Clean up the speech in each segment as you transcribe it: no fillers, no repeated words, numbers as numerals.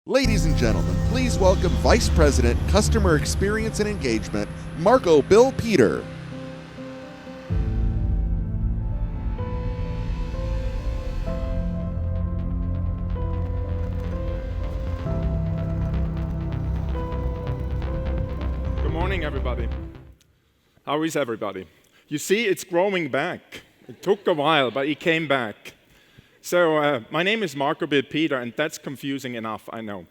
Ladies and gentlemen, please welcome Vice President, Customer Experience and Engagement, Marco Bill Peter. Good morning, everybody. How is everybody? You see, it's growing back. It took a while, but it came back. So my name is Marco Bill Peter, and that's confusing enough, I know.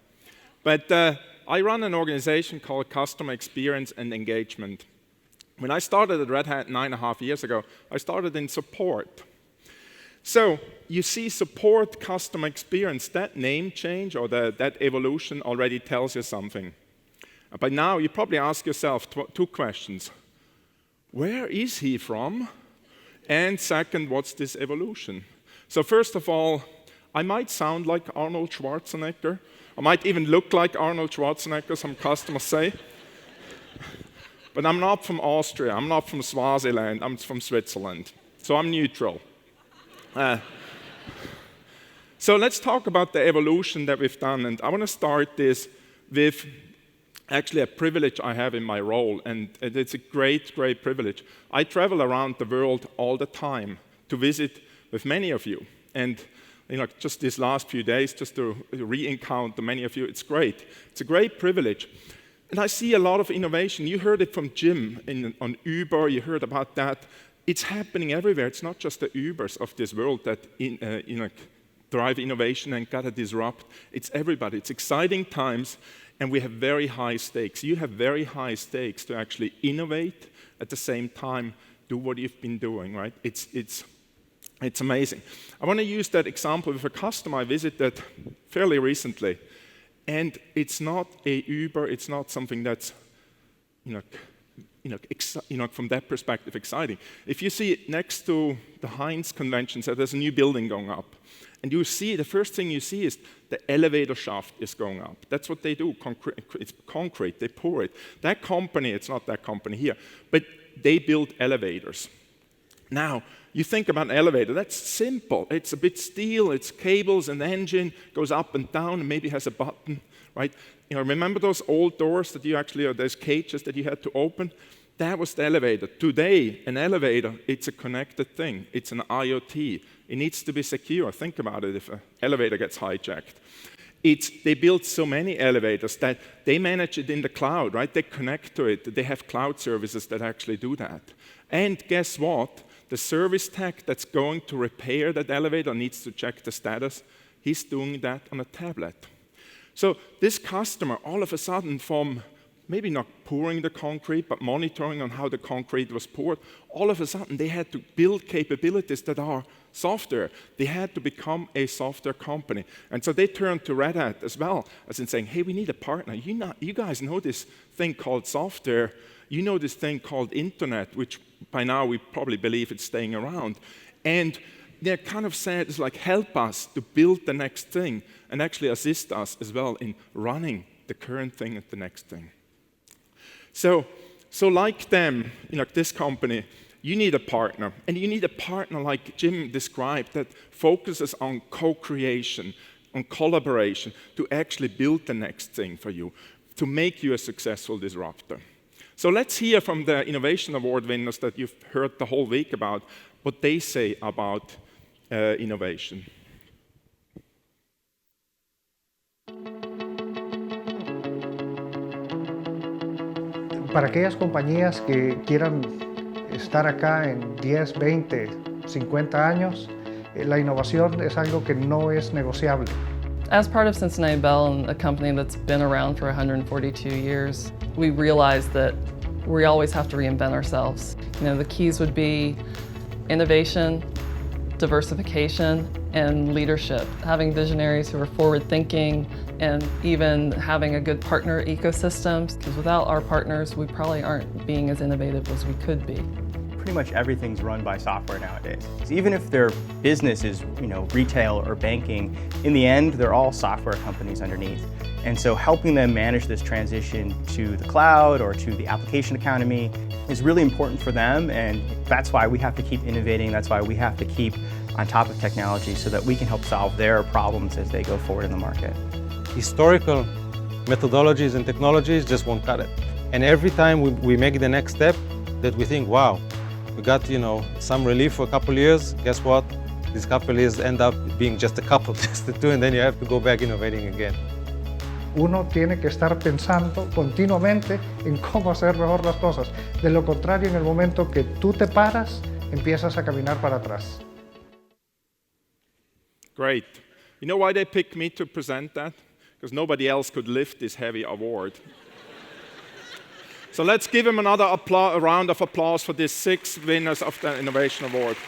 But I run an organization called Customer Experience and Engagement. When I started at Red Hat 9.5 years ago, I started in support. So you see, support, customer experience, that name change or that evolution already tells you something. By now, you probably ask yourself two questions. Where is he from? And second, what's this evolution? So first of all, I might sound like Arnold Schwarzenegger. I might even look like Arnold Schwarzenegger, some customers say. But I'm not from Austria. I'm not from Swaziland. I'm from Switzerland. So I'm neutral. So let's talk about the evolution that we've done. And I want to start this with actually a privilege I have in my role. And it's a great, great privilege. I travel around the world all the time to visit with many of you. And just these last few days, just to re-encounter many of you, it's great. It's a great privilege. And I see a lot of innovation. You heard it from Jim on Uber. You heard about that. It's happening everywhere. It's not just the Ubers of this world that drive innovation and gotta disrupt. It's everybody. It's exciting times, and we have very high stakes. You have very high stakes to actually innovate at the same time, do what you've been doing, right? It's amazing. I want to use that example with a customer I visited fairly recently. And it's not a Uber, it's not something that's, from that perspective, exciting. If you see it next to the Heinz Convention Center, there's a new building going up. And you see, the first thing you see is the elevator shaft is going up. That's what they do, it's concrete, they pour it. That company, it's not that company here, but they build elevators. Now, you think about an elevator, that's simple. It's a bit steel, it's cables, an engine, goes up and down, and maybe has a button, right? Remember those old doors that you actually, or those cages that you had to open? That was the elevator. Today, an elevator, it's a connected thing. It's an IoT. It needs to be secure. Think about it if an elevator gets hijacked. They build so many elevators that they manage it in the cloud, right? They connect to it. They have cloud services that actually do that. And guess what? The service tech that's going to repair that elevator needs to check the status. He's doing that on a tablet. So this customer, all of a sudden, from maybe not pouring the concrete, but monitoring on how the concrete was poured, all of a sudden they had to build capabilities that are software. They had to become a software company. And so they turned to Red Hat as well, as in saying, hey, we need a partner. You guys know this thing called software. You know this thing called internet, which by now we probably believe it's staying around. And they kind of said, it's like, help us to build the next thing and actually assist us as well in running the current thing at the next thing. So like them, this company, you need a partner. And you need a partner like Jim described that focuses on co-creation, on collaboration, to actually build the next thing for you, to make you a successful disruptor. So let's hear from the Innovation Award winners that you've heard the whole week about, what they say about innovation. Para aquellas compañías que quieran estar acá en 10, 20, 50 años, la innovación es algo que no es negociable. As part of Cincinnati Bell, and a company that's been around for 142 years, we realized that we always have to reinvent ourselves. The keys would be innovation, diversification, and leadership. Having visionaries who are forward-thinking, and even having a good partner ecosystem, because without our partners, we probably aren't being as innovative as we could be. Pretty much everything's run by software nowadays. Even if their business is, retail or banking, in the end, they're all software companies underneath. And so helping them manage this transition to the cloud or to the application economy is really important for them, and that's why we have to keep innovating. That's why we have to keep on top of technology so that we can help solve their problems as they go forward in the market. historical methodologies and technologies just won't cut it. And every time we make the next step that we think, wow, we got, some relief for a couple of years, guess what? These couple of years end up being just a couple, just the two, and then you have to go back innovating again. Uno tiene que estar pensando continuamente en cómo hacer mejor las cosas. De lo contrario, en el momento que tú te paras, empiezas a caminar para atrás. Great. You know why they picked me to present that? Because nobody else could lift this heavy award. So let's give him another a round of applause for these 6 winners of the Innovation Award.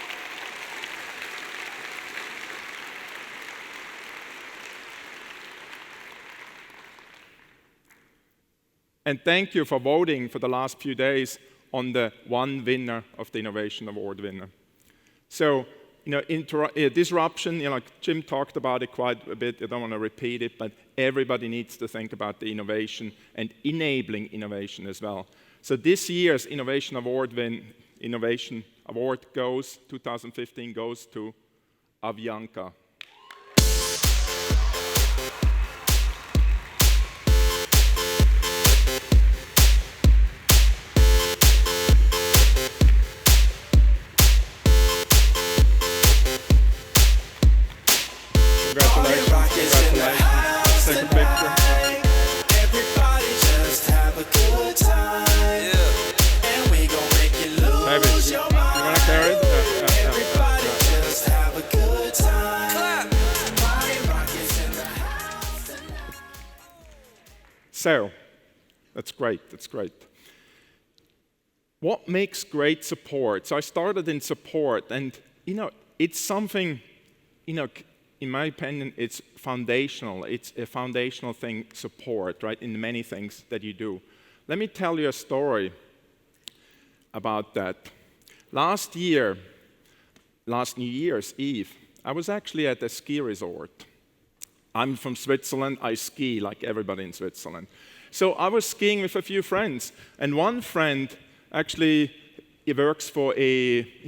And thank you for voting for the last few days on the one winner of the Innovation Award winner. So, disruption, like Jim talked about it quite a bit, I don't want to repeat it, but everybody needs to think about the innovation and enabling innovation as well. So this year's Innovation Award 2015 goes to Avianca. So, that's great, that's great. What makes great support? So I started in support, and it's something, in my opinion, it's foundational. It's a foundational thing, support, right, in many things that you do. Let me tell you a story about that. Last New Year's Eve, I was actually at a ski resort. I'm from Switzerland, I ski like everybody in Switzerland. So I was skiing with a few friends, and one friend actually, he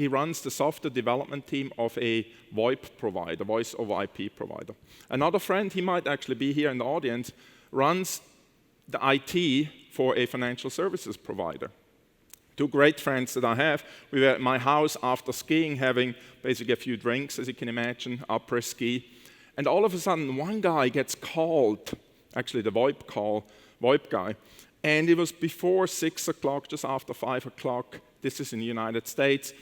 runs the software development team of a VoIP provider, voice over IP provider. Another friend, he might actually be here in the audience, runs the IT for a financial services provider. 2 great friends that I have. We were at my house after skiing, having basically a few drinks, as you can imagine, après ski. And all of a sudden, one guy gets called, actually the VoIP guy, and it was before 6 o'clock, just after 5 o'clock. This is in the United States.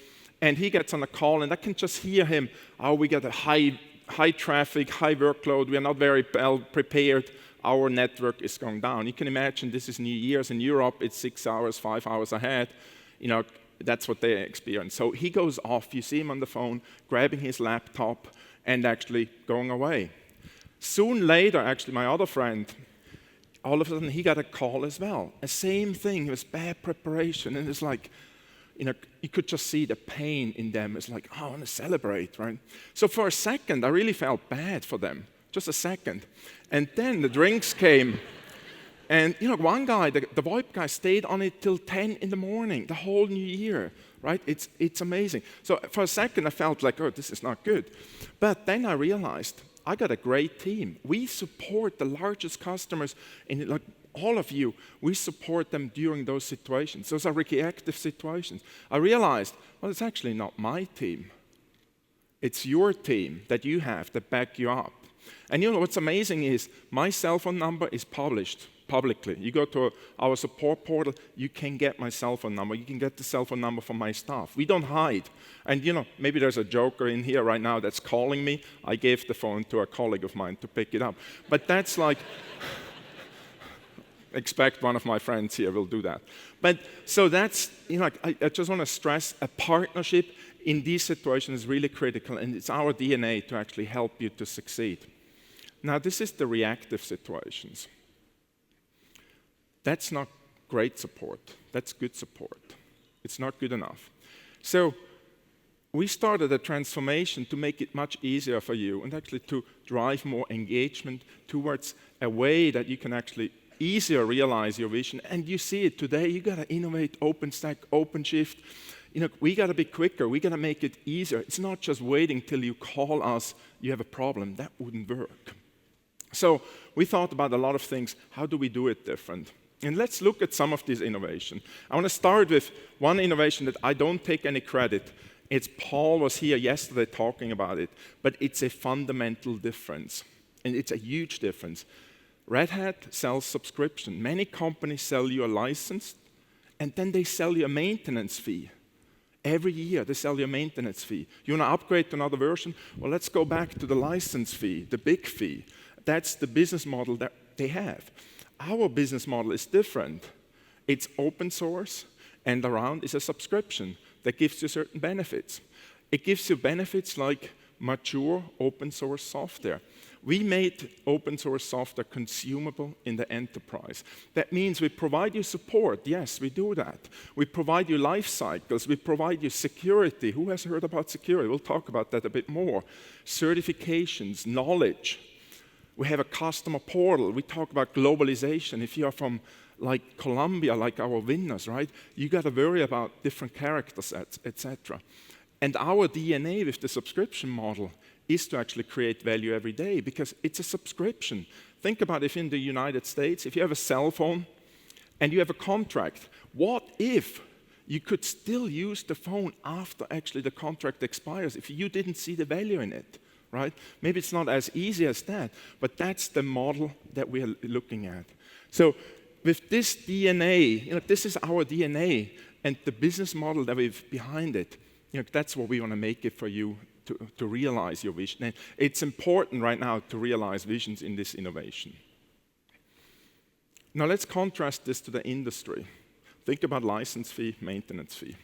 And he gets on a call, and I can just hear him, we got a high traffic, high workload, we are not very well prepared, our network is going down. You can imagine this is New Year's in Europe, it's 6 hours, 5 hours ahead. That's what they experience. So he goes off, you see him on the phone, grabbing his laptop, and actually going away. Soon later, actually, my other friend, all of a sudden, he got a call as well. The same thing, it was bad preparation, and it's like, you could just see the pain in them. It's like, I want to celebrate, right? So for a second, I really felt bad for them, just a second. And then the drinks came, and one guy, the VoIP guy, stayed on it till 10 in the morning, the whole New Year. Right? It's amazing. So for a second, I felt like, this is not good. But then I realized I got a great team. We support the largest customers, and like all of you, we support them during those situations. Those are reactive situations. I realized, it's actually not my team. It's your team that you have that back you up. And what's amazing is my cell phone number is published publicly. You go to our support portal, you can get my cell phone number. You can get the cell phone number from my staff. We don't hide. And maybe there's a joker in here right now that's calling me. I gave the phone to a colleague of mine to pick it up. But that's like, expect one of my friends here will do that. But so that's, I just want to stress a partnership in these situations is really critical, and it's our DNA to actually help you to succeed. Now, this is the reactive situations. That's not great support. That's good support. It's not good enough. So we started a transformation to make it much easier for you and actually to drive more engagement towards a way that you can actually easier realize your vision. And you see it today. You got to innovate OpenStack, OpenShift. We got to be quicker. We got to make it easier. It's not just waiting till you call us, you have a problem. That wouldn't work. So we thought about a lot of things. How do we do it different? And let's look at some of these innovations. I want to start with one innovation that I don't take any credit. It's Paul was here yesterday talking about it, but it's a fundamental difference, and it's a huge difference. Red Hat sells subscription. Many companies sell you a license, and then they sell you a maintenance fee. Every year they sell you a maintenance fee. You want to upgrade to another version? Well, let's go back to the license fee, the big fee. That's the business model that they have. Our business model is different. It's open source, and around is a subscription that gives you certain benefits. It gives you benefits like mature open source software. We made open source software consumable in the enterprise. That means we provide you support. Yes, we do that. We provide you life cycles. We provide you security. Who has heard about security? We'll talk about that a bit more. Certifications, knowledge. We have a customer portal. We talk about globalization. If you are from like Colombia, like our winners, right? You got to worry about different character sets, etc. And our DNA with the subscription model is to actually create value every day because it's a subscription. Think about if in the United States, if you have a cell phone and you have a contract, what if you could still use the phone after actually the contract expires if you didn't see the value in it, right? Maybe it's not as easy as that, but that's the model that we are looking at. So with this DNA, this is our DNA and the business model that we've behind it, that's what we want to make it for you to realize your vision. And it's important right now to realize visions in this innovation. Now let's contrast this to the industry. Think about license fee, maintenance fee.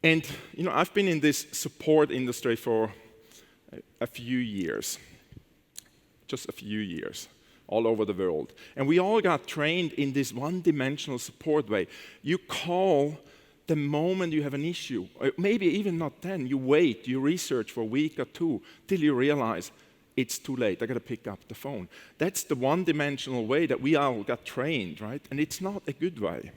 And I've been in this support industry for a few years, just a few years, all over the world. And we all got trained in this one-dimensional support way. You call the moment you have an issue, or maybe even not then, you wait, you research for a week or two till you realize it's too late, I got to pick up the phone. That's the one-dimensional way that we all got trained, right? And it's not a good way.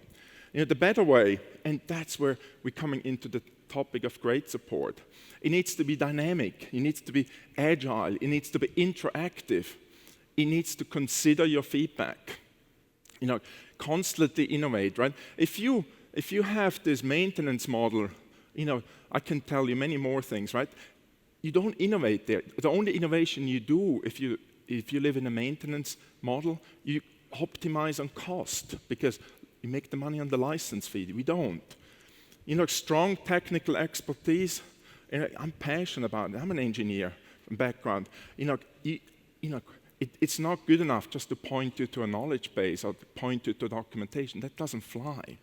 The better way, and that's where we're coming into the topic of great support. It needs to be dynamic, it needs to be agile, it needs to be interactive, it needs to consider your feedback. Constantly innovate, right? If you have this maintenance model, I can tell you many more things, right? You don't innovate there. The only innovation you do if you live in a maintenance model, you optimize on cost because you make the money on the license fee. We don't. Strong technical expertise. I'm passionate about it. I'm an engineer from background. It's not good enough just to point you to a knowledge base or to point you to documentation. That doesn't fly.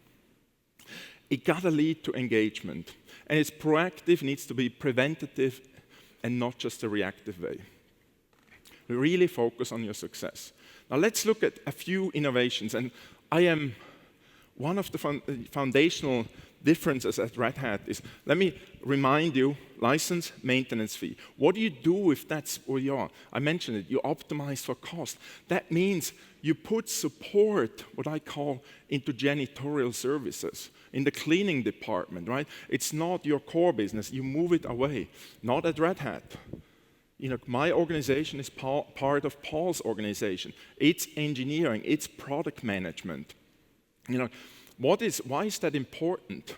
It got to lead to engagement. And it's proactive, needs to be preventative, and not just a reactive way. Really focus on your success. Now let's look at a few innovations. And I am one of the foundational differences at Red Hat is, let me remind you, license, maintenance fee. What do you do if that's where you are? I mentioned it, you optimize for cost. That means you put support, what I call, into janitorial services, in the cleaning department, right? It's not your core business, you move it away. Not at Red Hat. My organization is part of Paul's organization. It's engineering, it's product management. Why is that important?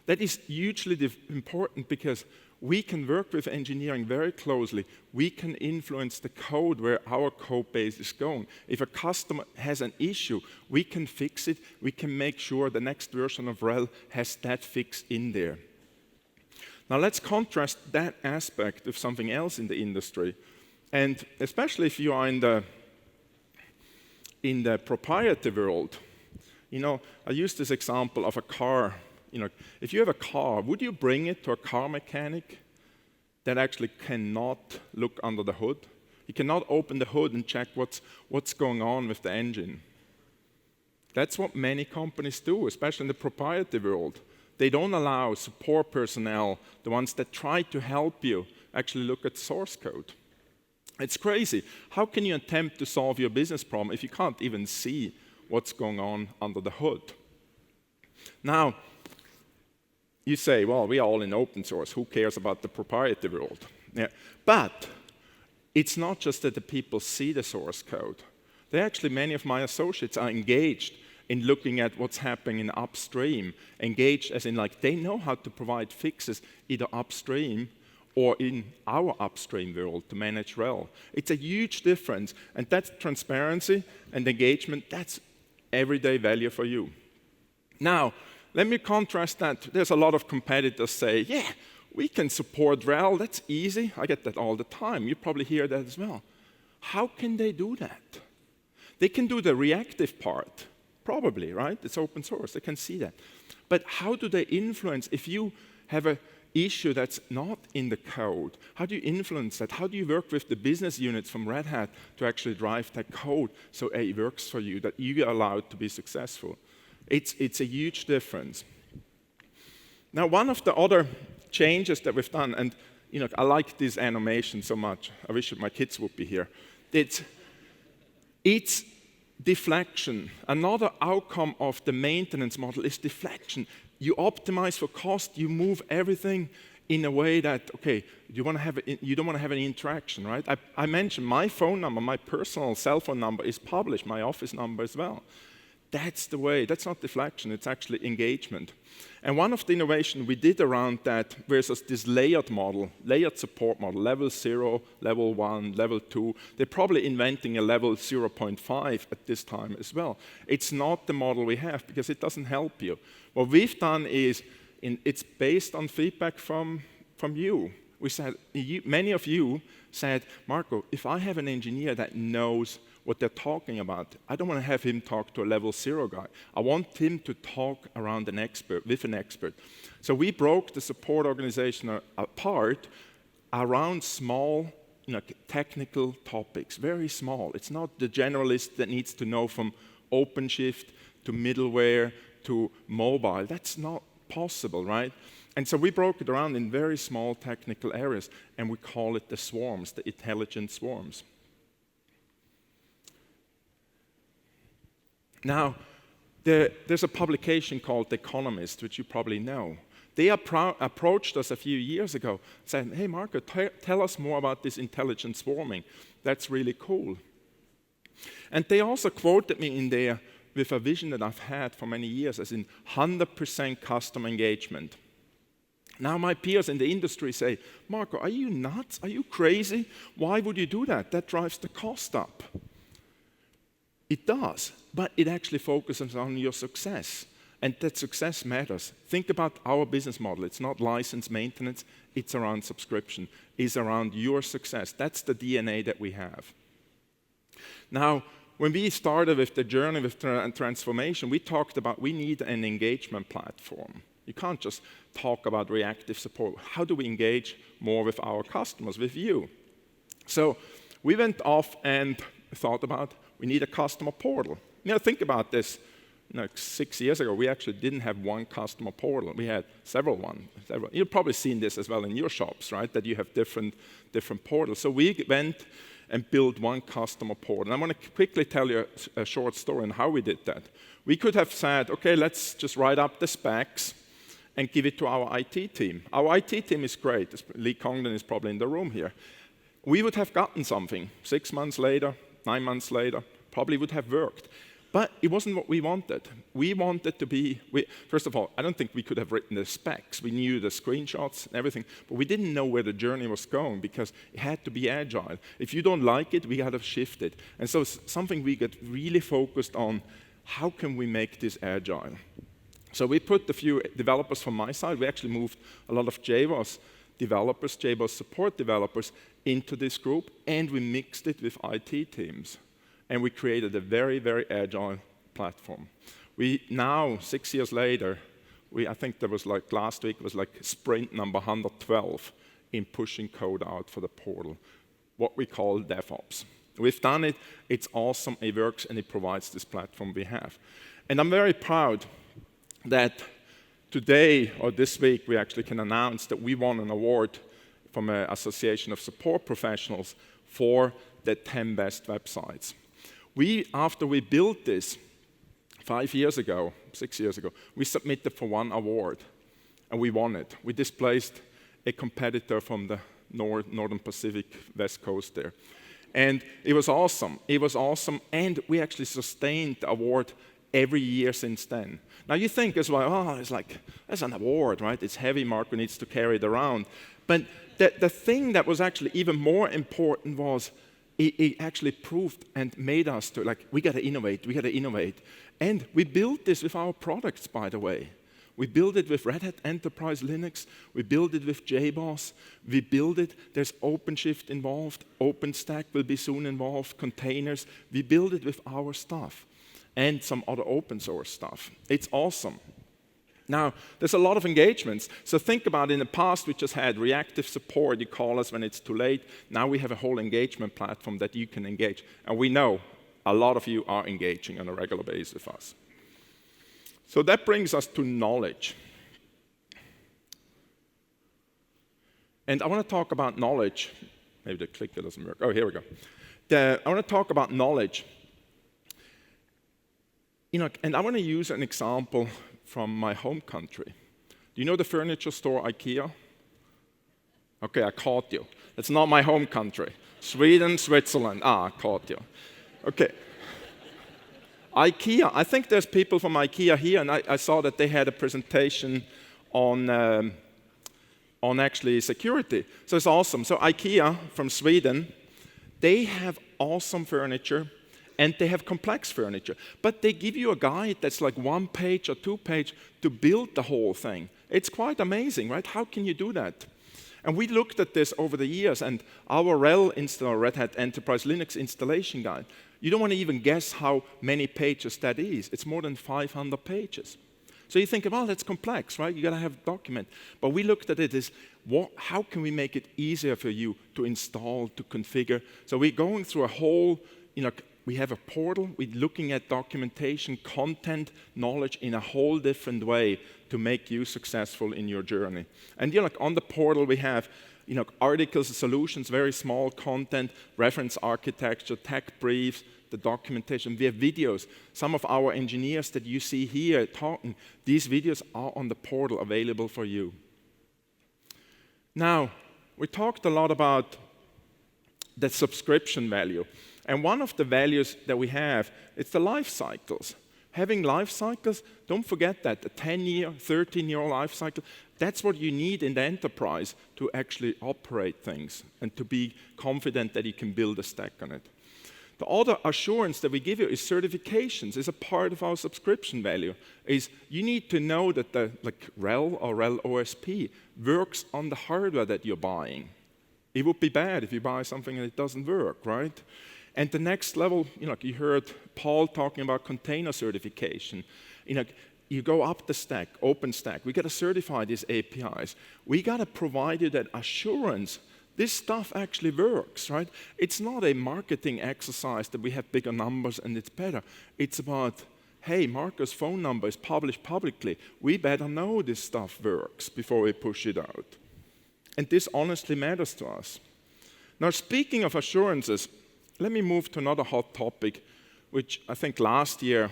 That is hugely important because we can work with engineering very closely. We can influence the code where our code base is going. If a customer has an issue, we can fix it. We can make sure the next version of RHEL has that fix in there. Now let's contrast that aspect with something else in the industry. And especially if you are in the proprietary world, I use this example of a car. If you have a car, would you bring it to a car mechanic that actually cannot look under the hood? He cannot open the hood and check what's going on with the engine. That's what many companies do, especially in the proprietary world. They don't allow support personnel, the ones that try to help you, actually look at source code. It's crazy. How can you attempt to solve your business problem if you can't even see what's going on under the hood? Now, you say, well, we are all in open source. Who cares about the proprietary world? Yeah. But it's not just that the people see the source code. Many of my associates are engaged in looking at what's happening in upstream, engaged as in like they know how to provide fixes either upstream or in our upstream world to manage RHEL. It's a huge difference, and that's transparency and engagement. That's everyday value for you. Now, let me contrast that. There's a lot of competitors say, yeah, we can support RHEL, that's easy. I get that all the time. You probably hear that as well. How can they do that? They can do the reactive part, probably, right? It's open source, they can see that. But how do they influence if you have an issue that's not in the code? How do you influence that? How do you work with the business units from Red Hat to actually drive that code so it works for you, that you are allowed to be successful? It's a huge difference. Now, one of the other changes that we've done, and I like this animation so much. I wish my kids would be here. It's deflection. Another outcome of the maintenance model is deflection. You optimize for cost. You move everything in a way that, okay, you don't want to have any interaction, right? I mentioned my phone number, my personal cell phone number is published, my office number as well. That's the way. That's not deflection. It's actually engagement. And one of the innovations we did around that versus this layered model, layered support model, level 0, level 1, level 2, they're probably inventing a level 0.5 at this time as well. It's not the model we have because it doesn't help you. What we've done is, it's based on feedback from you. We said, many of you said, Marco, if I have an engineer that knows what they're talking about, I don't want to have him talk to a level 0 guy. I want him to talk around an expert, with an expert. So we broke the support organization apart around small, technical topics, very small. It's not the generalist that needs to know from OpenShift to middleware to mobile. That's not possible, right? And so we broke it around in very small technical areas, and we call it the swarms, the intelligent swarms. Now, there's a publication called The Economist, which you probably know. They approached us a few years ago, saying, hey, Marco, tell us more about this intelligent swarming. That's really cool. And they also quoted me in there with a vision that I've had for many years, as in 100% customer engagement. Now my peers in the industry say, Marco, are you nuts? Are you crazy? Why would you do that? That drives the cost up. It does, but it actually focuses on your success. And that success matters. Think about our business model. It's not license maintenance, it's around subscription. It's around your success. That's the DNA that we have. Now, when we started with the journey with transformation, we talked about we need an engagement platform. You can't just talk about reactive support. How do we engage more with our customers, with you? So we went off and thought about we need a customer portal. Think about this. 6 years ago, we actually didn't have one customer portal. We had several. You've probably seen this as well in your shops, right? That you have different portals. So we went and built one customer portal. And I want to quickly tell you a short story on how we did that. We could have said, okay, let's just write up the specs and give it to our IT team. Our IT team is great. Lee Congdon is probably in the room here. We would have gotten something 6 months later, 9 months later, probably would have worked. But it wasn't what we wanted. We wanted to be, first of all, I don't think we could have written the specs. We knew the screenshots and everything, but we didn't know where the journey was going because it had to be agile. If you don't like it, we had to shift it. And so it's something we got really focused on, how can we make this agile? So we put a few developers from my side. We actually moved a lot of JBoss developers, JBoss support developers into this group, and we mixed it with IT teams. And we created a very, very agile platform. We now, 6 years later, I think there was like last week was like sprint number 112 in pushing code out for the portal, what we call DevOps. We've done it, it's awesome, it works, and it provides this platform we have. And I'm very proud that today, or this week, we actually can announce that we won an award from an Association of Support Professionals for the 10 best websites. After we built this 6 years ago, we submitted for one award, and we won it. We displaced a competitor from the Northern Pacific, West Coast there. And it was awesome. It was awesome, and we actually sustained the award every year since then. Now you think as well, oh, it's like, that's an award, right? It's heavy, Marco needs to carry it around. But the thing that was actually even more important was it actually proved and made us to, like, we got to innovate. And we built this with our products, by the way. We build it with Red Hat Enterprise Linux. We build it with JBoss. We build it. There's OpenShift involved. OpenStack will be soon involved. Containers. We build it with our stuff and some other open source stuff. It's awesome. Now, there's a lot of engagements. So think about in the past, we just had reactive support. You call us when it's too late. Now we have a whole engagement platform that you can engage. And we know a lot of you are engaging on a regular basis with us. So that brings us to knowledge. And I want to talk about knowledge. Maybe the clicker doesn't work. Oh, here we go. I want to talk about knowledge. And I want to use an example from my home country. Do you know the furniture store IKEA? Okay, I caught you. It's not my home country. Sweden, Switzerland. I caught you. Okay. IKEA, I think there's people from IKEA here, and I saw that they had a presentation on actually security. So it's awesome. So IKEA from Sweden, they have awesome furniture, and they have complex furniture. But they give you a guide that's like 1 page or 2 page to build the whole thing. It's quite amazing, right? How can you do that? And we looked at this over the years, and our RHEL installer, Red Hat Enterprise Linux installation guide, you don't want to even guess how many pages that is. It's more than 500 pages. So you think, well, that's complex, right? You got to have a document. But we looked at it as, how can we make it easier for you to install, to configure? So we're going through a whole, we have a portal. We're looking at documentation, content, knowledge in a whole different way to make you successful in your journey. And on the portal we have articles, solutions, very small content, reference architecture, tech briefs, the documentation. We have videos. Some of our engineers that you see here talking, these videos are on the portal available for you. Now, we talked a lot about the subscription value. And one of the values that we have is the life cycles. Having life cycles, don't forget that, a 10-year, 13-year life cycle, that's what you need in the enterprise to actually operate things and to be confident that you can build a stack on it. The other assurance that we give you is certifications, is a part of our subscription value, is you need to know that the RHEL or RHEL OSP works on the hardware that you're buying. It would be bad if you buy something and it doesn't work, right? And the next level, you heard Paul talking about container certification. You go up the stack, OpenStack. We got to certify these APIs. We got to provide you that assurance. This stuff actually works, right? It's not a marketing exercise that we have bigger numbers and it's better. It's about, hey, Marco's phone number is published publicly. We better know this stuff works before we push it out. And this honestly matters to us. Now, speaking of assurances, let me move to another hot topic, which I think last year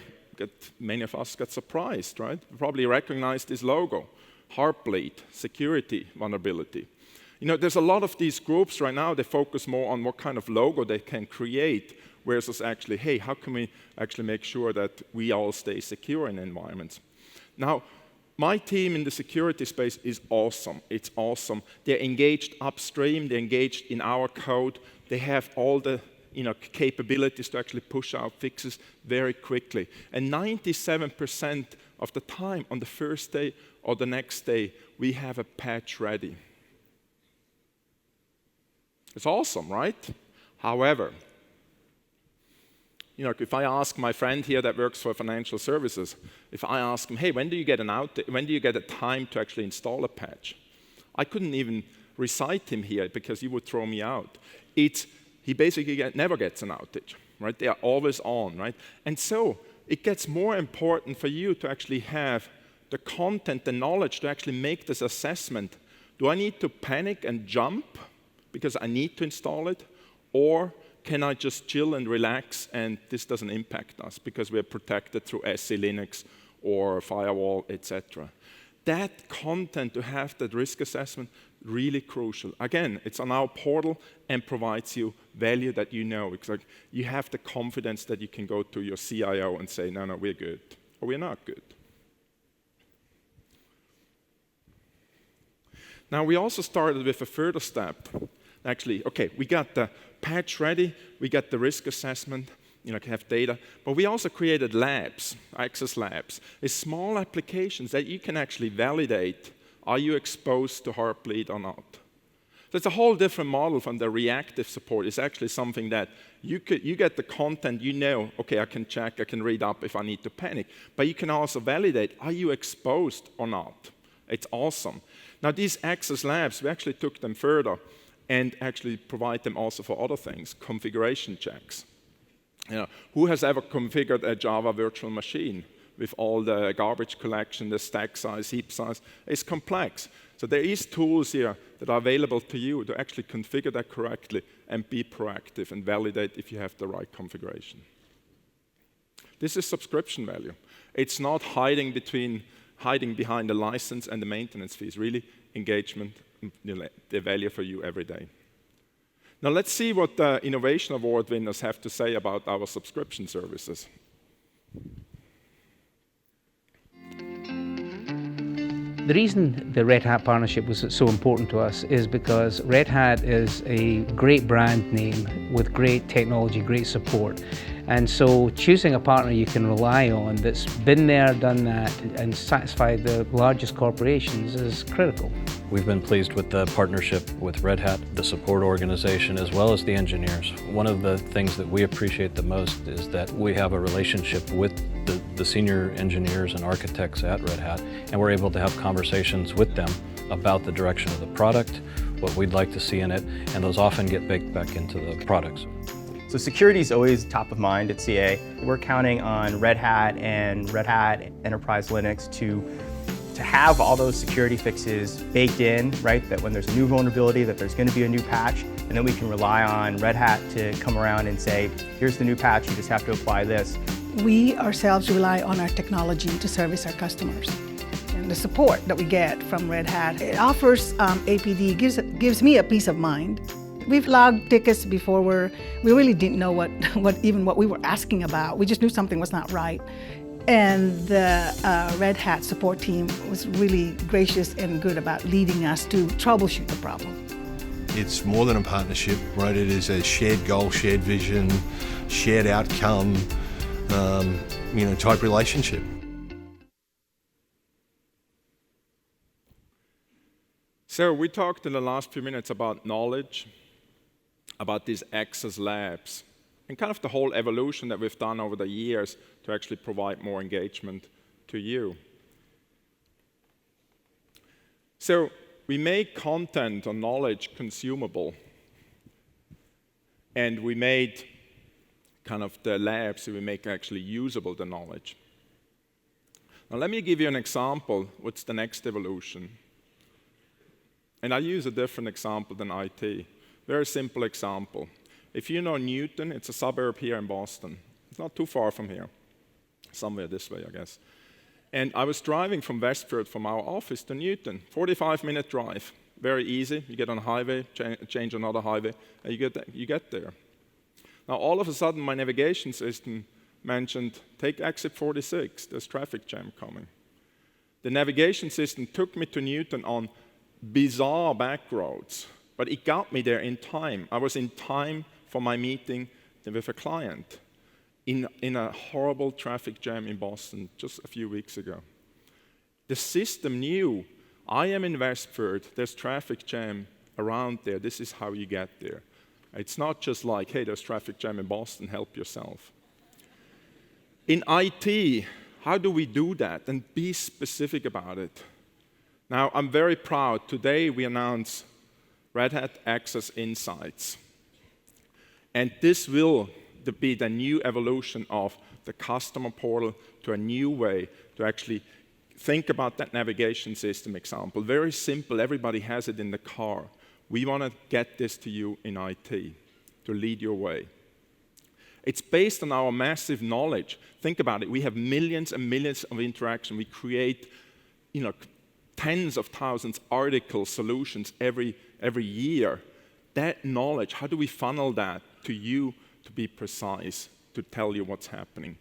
many of us got surprised, right? You probably recognized this logo, Heartbleed, security vulnerability. There's a lot of these groups right now, they focus more on what kind of logo they can create, versus actually, hey, how can we actually make sure that we all stay secure in environments? Now, my team in the security space is awesome. It's awesome. They're engaged upstream, they're engaged in our code, they have all the capabilities to actually push out fixes very quickly. And 97% of the time, on the first day or the next day, we have a patch ready. It's awesome, right? However, if I ask my friend here that works for financial services, if I ask him, hey, when do you get a time to actually install a patch? I couldn't even recite him here because he would throw me out. He basically never gets an outage, right? They are always on, right? And so it gets more important for you to actually have the content, the knowledge to actually make this assessment. Do I need to panic and jump because I need to install it? Or can I just chill and relax and this doesn't impact us because we're protected through SC Linux or firewall, etc. That content, to have that risk assessment, really crucial. Again, it's on our portal and provides you value that you know. It's like you have the confidence that you can go to your CIO and say, no, we're good, or we're not good. Now, we also started with a further step. Actually, okay, we got the patch ready, we got the risk assessment, have data, but we also created labs, access labs. It's small applications that you can actually validate, are you exposed to Heartbleed or not? So it's a whole different model from the reactive support. It's actually something that you get the content, okay, I can check, I can read up if I need to panic, but you can also validate, are you exposed or not? It's awesome. Now, these access labs, we actually took them further and actually provide them also for other things, configuration checks. Who has ever configured a Java virtual machine with all the garbage collection, the stack size, heap size? It's complex. So there is tools here that are available to you to actually configure that correctly and be proactive and validate if you have the right configuration. This is subscription value. It's not hiding behind the license and the maintenance fees, really engagement, the value for you every day. Now let's see what the Innovation Award winners have to say about our subscription services. The reason the Red Hat partnership was so important to us is because Red Hat is a great brand name with great technology, great support. And so choosing a partner you can rely on that's been there, done that, and satisfied the largest corporations is critical. We've been pleased with the partnership with Red Hat, the support organization, as well as the engineers. One of the things that we appreciate the most is that we have a relationship with the senior engineers and architects at Red Hat, and we're able to have conversations with them about the direction of the product, what we'd like to see in it, and those often get baked back into the products. So security is always top of mind at CA. We're counting on Red Hat and Red Hat Enterprise Linux to have all those security fixes baked in, right? That when there's a new vulnerability, that there's going to be a new patch, and then we can rely on Red Hat to come around and say, here's the new patch, you just have to apply this. We ourselves rely on our technology to service our customers. And the support that we get from Red Hat, it offers APD, gives me a peace of mind. We've logged tickets before where we really didn't know what we were asking about. We just knew something was not right. And the Red Hat support team was really gracious and good about leading us to troubleshoot the problem. It's more than a partnership, right? It is a shared goal, shared vision, shared outcome, type relationship. So we talked in the last few minutes about knowledge, about these access labs, and kind of the whole evolution that we've done over the years to actually provide more engagement to you. So we make content or knowledge consumable, and we made kind of the labs so we make actually usable the knowledge. Now let me give you an example. What's the next evolution? And I use a different example than IT. Very simple example. If you know Newton, it's a suburb here in Boston. It's not too far from here. Somewhere this way, I guess. And I was driving from Westford from our office to Newton, 45-minute drive. Very easy. You get on a highway, change another highway, and you get there. Now, all of a sudden, my navigation system mentioned, take exit 46, there's traffic jam coming. The navigation system took me to Newton on bizarre back roads, but it got me there in time. I was in time for my meeting with a client in a horrible traffic jam in Boston just a few weeks ago. The system knew, I am in Westford, there's traffic jam around there, this is how you get there. It's not just like, hey, there's traffic jam in Boston, help yourself. In IT, how do we do that and be specific about it? Now, I'm very proud. Today, we announce Red Hat Access Insights. And this will be the new evolution of the customer portal to a new way to actually think about that navigation system example. Very simple. Everybody has it in the car. We want to get this to you in IT to lead your way. It's based on our massive knowledge. Think about it. We have millions and millions of interactions. We create, tens of thousands articles, solutions every year. That knowledge, how do we funnel that to you to be precise, to tell you what's happening?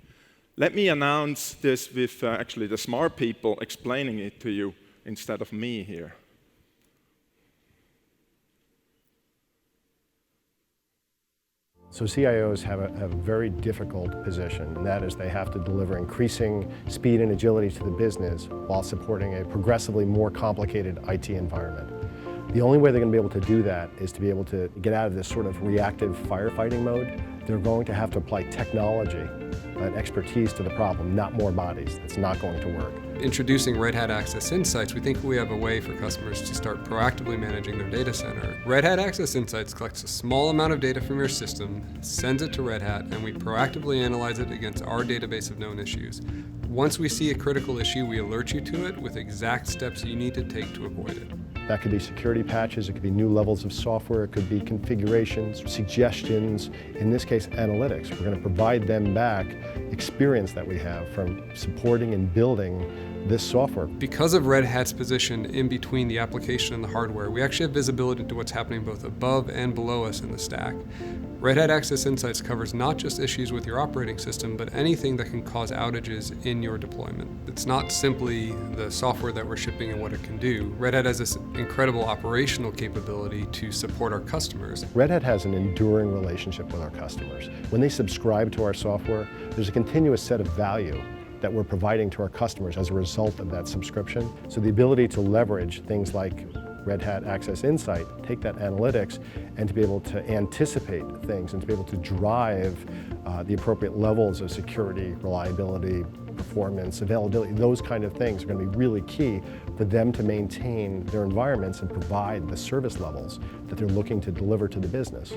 Let me announce this with actually the smart people explaining it to you instead of me here. So CIOs have a very difficult position, and that is they have to deliver increasing speed and agility to the business while supporting a progressively more complicated IT environment. The only way they're going to be able to do that is to be able to get out of this sort of reactive firefighting mode. They're going to have to apply technology and expertise to the problem, not more bodies. It's not going to work. Introducing Red Hat Access Insights, we think we have a way for customers to start proactively managing their data center. Red Hat Access Insights collects a small amount of data from your system, sends it to Red Hat, and we proactively analyze it against our database of known issues. Once we see a critical issue, we alert you to it with exact steps you need to take to avoid it. That could be security patches, it could be new levels of software, it could be configurations, suggestions, in this case analytics. We're going to provide them back experience that we have from supporting and building this software. Because of Red Hat's position in between the application and the hardware, we actually have visibility into what's happening both above and below us in the stack. Red Hat Access Insights covers not just issues with your operating system, but anything that can cause outages in your deployment. It's not simply the software that we're shipping and what it can do. Red Hat has this incredible operational capability to support our customers. Red Hat has an enduring relationship with our customers. When they subscribe to our software, there's a continuous set of value that we're providing to our customers as a result of that subscription. So the ability to leverage things like Red Hat Access Insight, take that analytics, and to be able to anticipate things and to be able to drive the appropriate levels of security, reliability, performance, availability, those kind of things are going to be really key for them to maintain their environments and provide the service levels that they're looking to deliver to the business.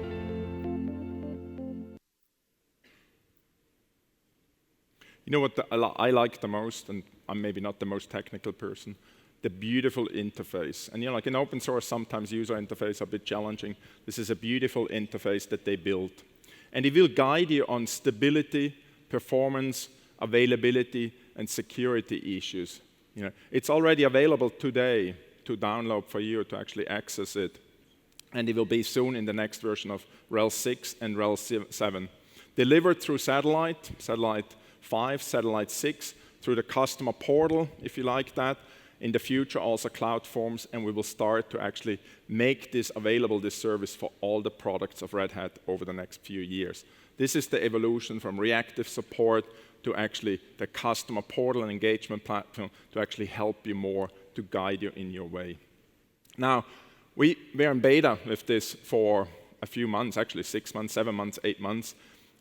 You know what I like the most, and I'm maybe not the most technical person, the beautiful interface. And like in open source, sometimes user interface are a bit challenging. This is a beautiful interface that they built. And it will guide you on stability, performance, availability, and security issues. It's already available today to download for you to actually access it. And it will be soon in the next version of RHEL 6 and RHEL 7. Delivered through satellite 5, satellite 6, through the customer portal, if you like that. In the future, also cloud forms, and we will start to actually make this available, this service, for all the products of Red Hat over the next few years. This is the evolution from reactive support to actually the customer portal and engagement platform to actually help you more, to guide you in your way. Now, we're in beta with this for a few months, actually 6 months, 7 months, 8 months.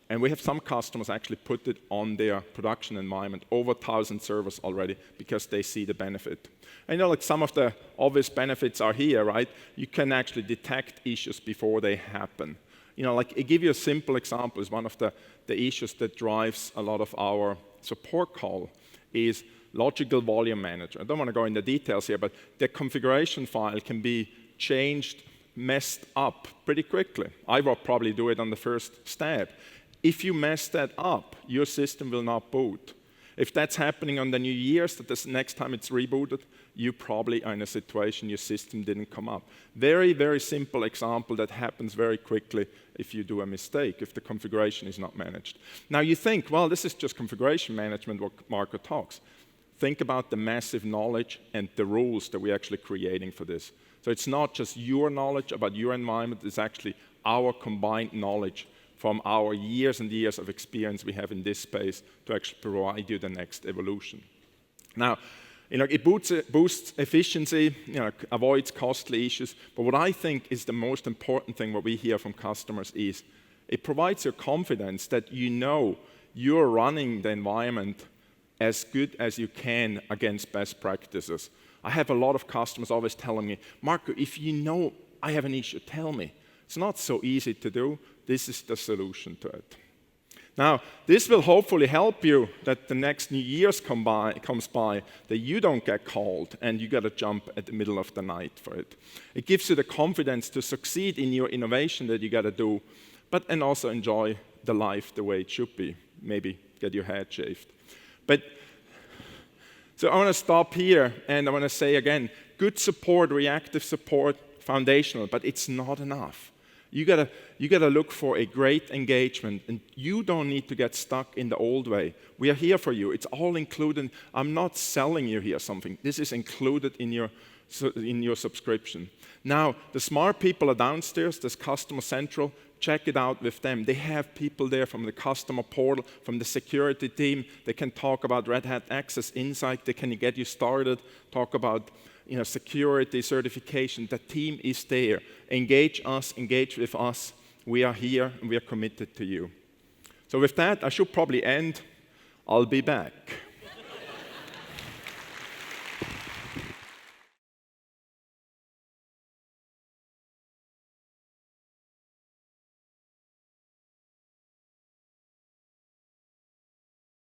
And we have some customers actually put it on their production environment, over 1,000 servers already, because they see the benefit. I know like some of the obvious benefits are here, right? You can actually detect issues before they happen. Like I give you a simple example, is one of the issues that drives a lot of our support call is logical volume manager. I don't want to go into details here, but the configuration file can be changed, messed up pretty quickly. I will probably do it on the first step. If you mess that up, your system will not boot. If that's happening on the New Year's, that the next time it's rebooted, you probably are in a situation your system didn't come up. Very, very simple example that happens very quickly if you do a mistake, if the configuration is not managed. Now you think, well, this is just configuration management, what Marco talks. Think about the massive knowledge and the rules that we're actually creating for this. So it's not just your knowledge about your environment, it's actually our combined knowledge from our years and years of experience we have in this space to actually provide you the next evolution. Now, it boosts efficiency, avoids costly issues, but what I think is the most important thing what we hear from customers is it provides you confidence that you're running the environment as good as you can against best practices. I have a lot of customers always telling me, Marco, if you know I have an issue, tell me. It's not so easy to do. This is the solution to it. Now, this will hopefully help you that the next New Year's comes by, that you don't get called and you got to jump at the middle of the night for it. It gives you the confidence to succeed in your innovation that you got to do, and also enjoy the life the way it should be. Maybe get your head shaved. But So I want to stop here, and I want to say again, good support, reactive support, foundational, but it's not enough. You gotta look for a great engagement, and you don't need to get stuck in the old way. We are here for you. It's all included. I'm not selling you here something. This is included in your subscription. Now, the smart people are downstairs. There's Customer Central. Check it out with them. They have people there from the customer portal, from the security team. They can talk about Red Hat Access Insight. They can get you started, talk about security, certification. The team is there. Engage us, engage with us. We are here, and we are committed to you. So with that, I should probably end. I'll be back.